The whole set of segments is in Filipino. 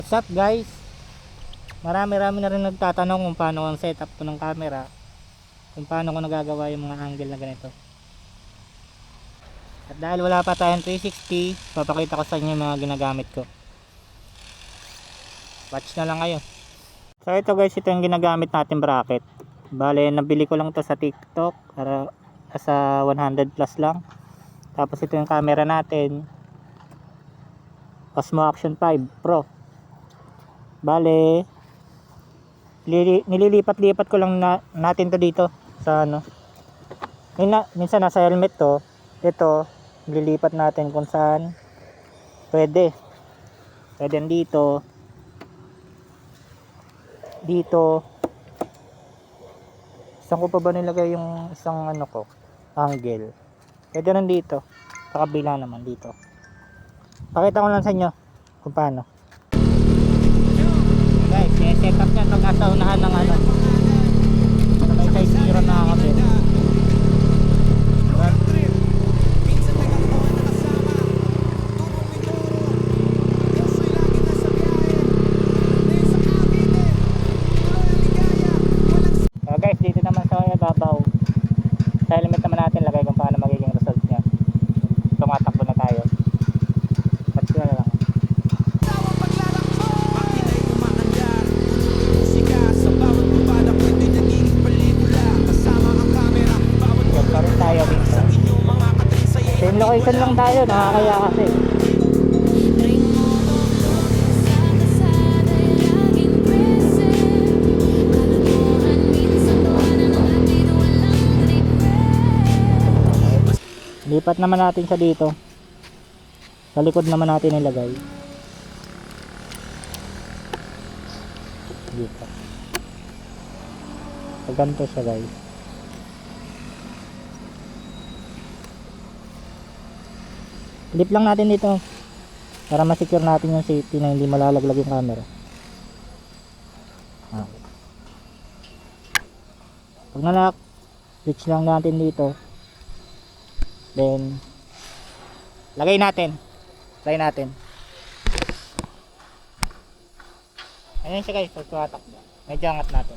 What's up guys? Marami-rami na rin nagtatanong kung paano ang setup ko ng camera, kung paano ko nagagawa yung mga angle na ganito. At dahil wala pa tayong 360, papakita ko sa inyo yung mga ginagamit ko. Watch na lang kayo. So ito guys, ito yung ginagamit natin bracket. Bale, nabili ko lang to sa TikTok para sa 100 plus lang. Tapos ito yung camera natin, Osmo Action 5 Pro. Bale, nililipat-lipat ko lang natin to dito sa ano. Minsan nasa helmet to. Ito, nililipat natin kung saan pwede. Pwede dito. Dito. Saan ko pa ba nilagay yung isang ano ko? Angle. Pwede rin dito. Sa kabila naman dito. Pakita ko lang sa inyo kung paano. Guys, set up yan pag nasa unahan ng ano. Sa may size 0 na kami. Guys, dito naman sa babaw. Sa helmet naman natin lagay kung paano magiging result niya. Tumatakbo na tayo. Patch na lang. Same location lang tayo, nakakaya kasi. Lipat naman natin siya dito. Sa likod naman natin ilagay. Dito. So, ganito siya guys. Clip lang natin dito para ma-secure natin yung safety na hindi malalaglag yung camera. Okay. Pag nalock, switch lang natin dito. Then lagay natin. Ayan siya guys, pagkatak. Medyo angat natin.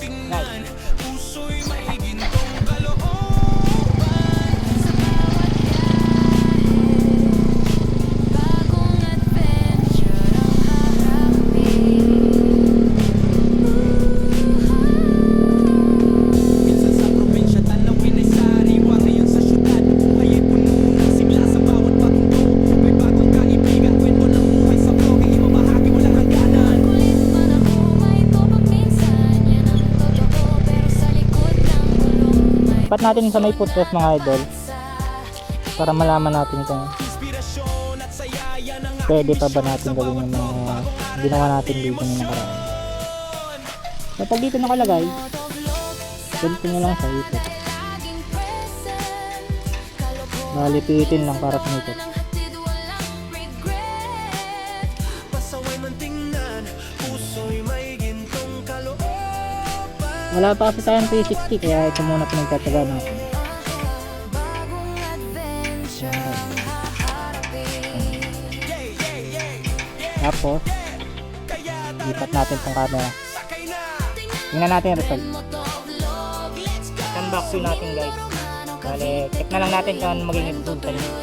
Nice. Lipat natin sa may footrest mga idol para malaman natin kung pwede pa ba natin gawin yung mga ginawa natin dito ng nakaraan. Kapag dito nakalagay, ganito nyo lang sa ikot. Malipitin lang para sumikot. Wala pa kasi tayong 360 kaya ito muna pinagtataga natin. Tapos lipat natin itong camera. Tingnan natin yung result. Unbox yun natin guys. Bale, check na lang natin kung ano magiging result niya.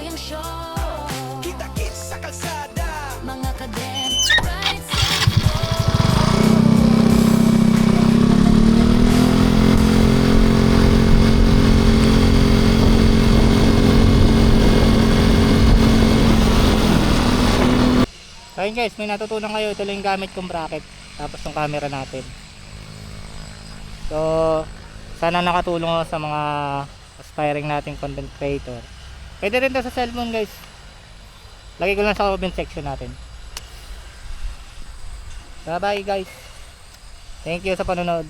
So yun guys, may natutunan kayo. Ito lang yung gamit kong bracket, tapos yung camera natin. So sana nakatulong sa mga aspiring nating content creator. Pwede rin to sa cellphone guys. Lagay ko lang sa comment section natin. Bye bye guys. Thank you sa panonood.